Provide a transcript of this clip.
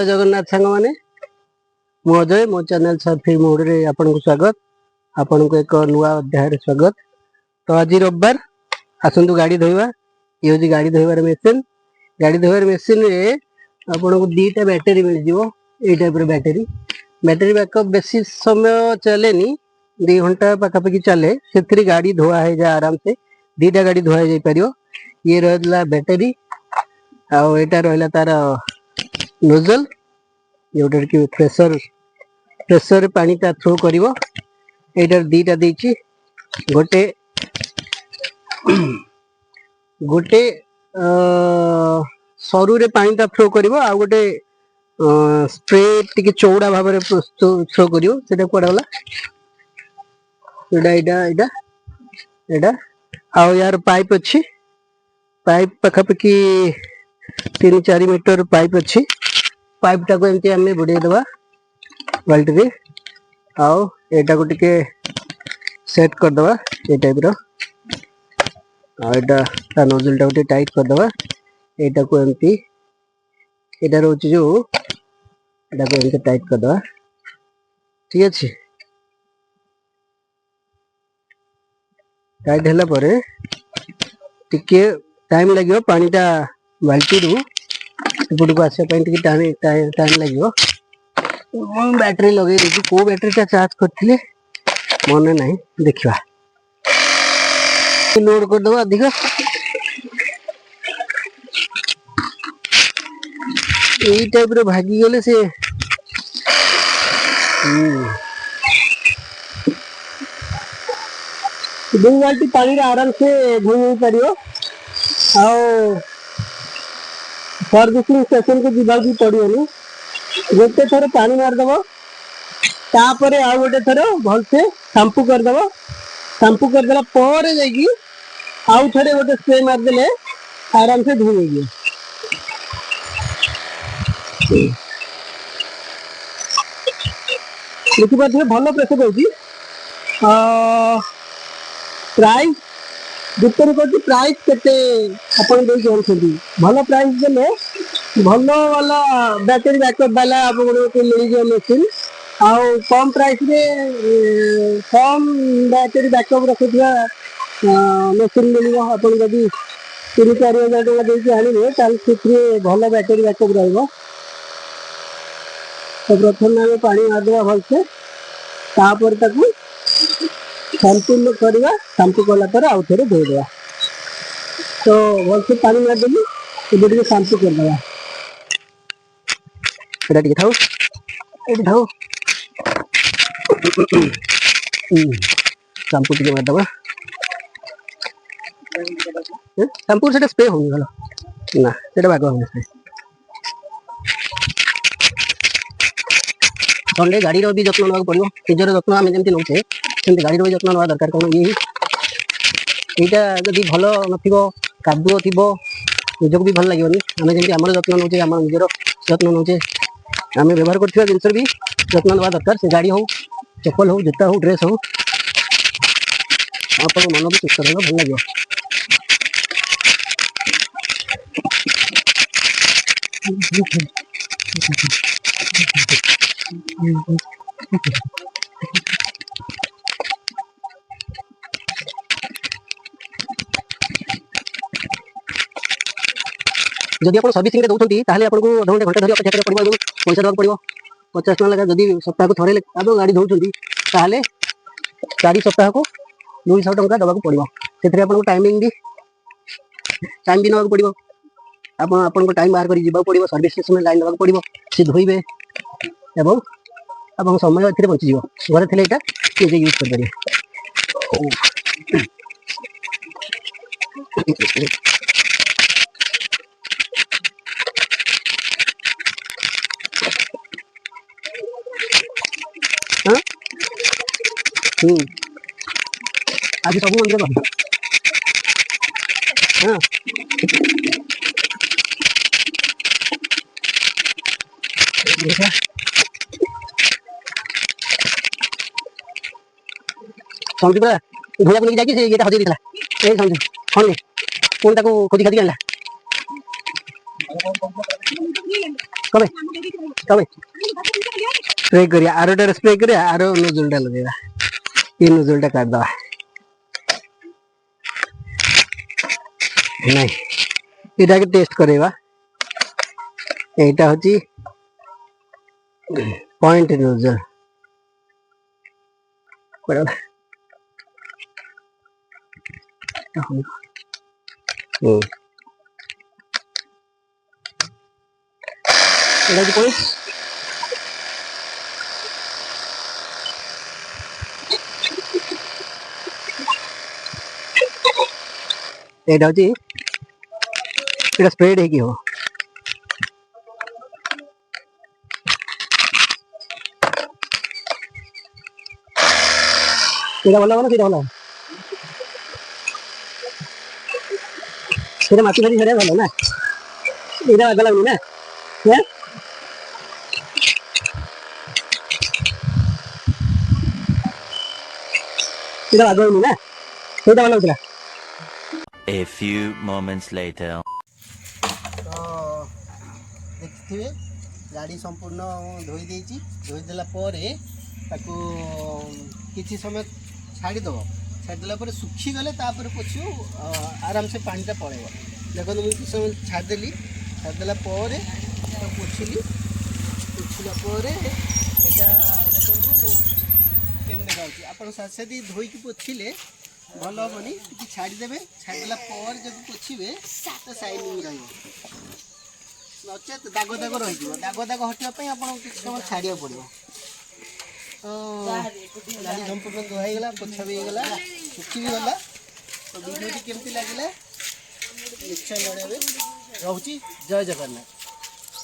जगन्नाथ सांग मैंने मु अजय मो चैनल सर्फिंग मोड रे आपन को स्वागत। आपन को एक नुआ अध्याय रे स्वागत। तो आज रविवार आसंतु गाड़ी धोइबा। ये होजी गाड़ी धोइबार मशीन। गाड़ी धोइबार मशीन रे आपन को दीटा बैटरी मिल जिवो। ए टाइप रे बैटरी बैकअप बेसी समय चलेनी 2 घंटा पाखापाखि चले से गाड़ी धोआ है जा आराम से दीटा गाड़ी धोआ जाई परियो। ये रहला बैटरी आउ एटा रहला तार नोजल योटर की प्रेशर पानी ता थ्रो करिवो। एटार दीटा देछि गोटे गोटे सरू रे पानी ता थ्रो करिवो आ गोटे स्प्रे टिके चौड़ा भाव रे थ्रो करिवो। सेटा कोडा वाला एडा एडा एडा एडा आ यार पाइप अछि। पाइप पखापखि 3-4 मीटर पाइप अछि। पाइप टाको एमती आमे बुडे दबा बाल्टी रे आओ एटा को टिके सेट कर दबा ए टाइप रो। आ एटा ता नोजल टा को टाइट कर दबा। एटा को एमती एटा रोच जो एटा को एमती टाइट कर दबा। ठीक अछि। टाइट हैला परे टिके टाइम लागियो पानी टा बाल्टी रु एपट को आसे टिके टाइम लागियो। बैटरी लगे देखी को बैटरी टा चार्ज करथिले मन नहीं देखिबा। लोड कर दबा अधिक ए टाइप रे भागी गले से दो बाल्टी पानी रे आराम से धोई परियो। आओ सर्विसिंग स्टेशन को जीवा भी पड़ियोनी। गोटे थर पानी मार दबो तापरे आ गोटे थर भल से शैम्पू कर दबो। शैम्पू कर देला पर जाई आउ थरे गोटे स्प्रे मार देले आराम से धोई गयो। देखि पाथले भलो प्रेशर होची। प्राइस दुतर को प्राइस केते अपन दे जानछथि। भलो प्राइस देले भलो वाला बैटरी बैकअप वाला आपन को मिल जे मशीन आउ कम प्राइस रे कम बैटरी बैकअप रखिया मशीन मिलियो। आपन जदी 3-4 हजार टका दे के आनिबे ताल सिथरे भलो बैटरी बैकअप रहइबो। तो प्रथम में पानी मार देबा भल से तापर ताकू संपूर्ण करवा। शैम्पू कला पर आउ थरे धोई देबा। तो भल से पानी मार देली ए बिडी शैम्पू कर देबा। एटा टिके थाउ एटा थाउ शैम्पू टिके मार देबा। शैम्पू से स्प्रे होनी गला ना सेटा बागो हम स्प्रे संडे गाड़ी रो भी जत्न नवा पड़ियो। निजर जत्न आमे जेंति नउछे सेंति गाड़ी रो भी जत्न नवा दरकार। कोन ये एटा जदी भलो नथिबो कादुओ थिबो निजको भी भल लागियोनी। आमे जेंति हमर जत्न नउछे हमर निजर जत्न नउछे आमे व्यवहार करथिबा जिंस भी जत्न नवा दरकार। से गाड़ी हो चप्पल हो जूता हो ड्रेस हो आपन मन भी सुस्त रहबो भल लागियो। जदि आप सर्विसिंग दौरान ताहले आपको अध घंटे धरी अपेक्षा करने पड़ो पैसा देवाक पड़ो 50 टका लगा। जदि सप्ताह को थरे आप गाड़ी धोउछंती ताहले 4 सप्ताह को 200 टका देवाक पड़ो। सेथरे आपको टाइम भी नवाक पड़ो। आपन टाइम बाहर कर जीवा पड़ो। सर्विस स्टेशन में लाइन देवाक पड़ो। से धोइबे एवं आपन समय एथिरे बचि जीवो। घरे थिले एटा जे यूज कर परियो। हां आज सब मंदिर बंद। हां देखा समझ पड़ा धोया को लेके जाके से येटा हजे दिखला ए समझ फोन कोन ताको खोजी खादी आनला। कमे कमे स्प्रे करिया आरोटार स्प्रे करिया आरो नोजलटा लगेगा ये नोजलटा काट दवा नहीं इटा के टेस्ट करेगा एटा होची पॉइंट नोजल बराबर एटा की पॉइंट एटा होची एटा स्प्रेड है कि हो एटा वाला वाला सीधा वाला सीधा माटी माटी सीधा वाला ना एटा वाला नहीं ना है सीधा वाला नहीं ना सीधा वाला उतरा A few moments later. तो देखिए गाड़ी संपूर्ण धोई देची धोई देला परे ताकू किछि समय छाड़ी दबो छाड़ी देला परे सुखी गले तापर पोछियो आराम से पानीटा पळेबो देखो मुझे किछि समय छाड़ी देला परे पोछिली पोछिला परे एटा देखो केन देखाउची आपण साथी धोई की पोछिले भल हेनी कि छाड़ीदे छाड़देला जब पोछे तो साइनिंग रचेत दाग दाग रही दाग दाग हटापी आप समय छाड़ा पड़ो तो गाड़ी संपूर्ण धोईगला पोछा भी होगा सुखी भी गला तो वीडियो केमती लगे निश्चय जन रोची जय जगन्नाथ।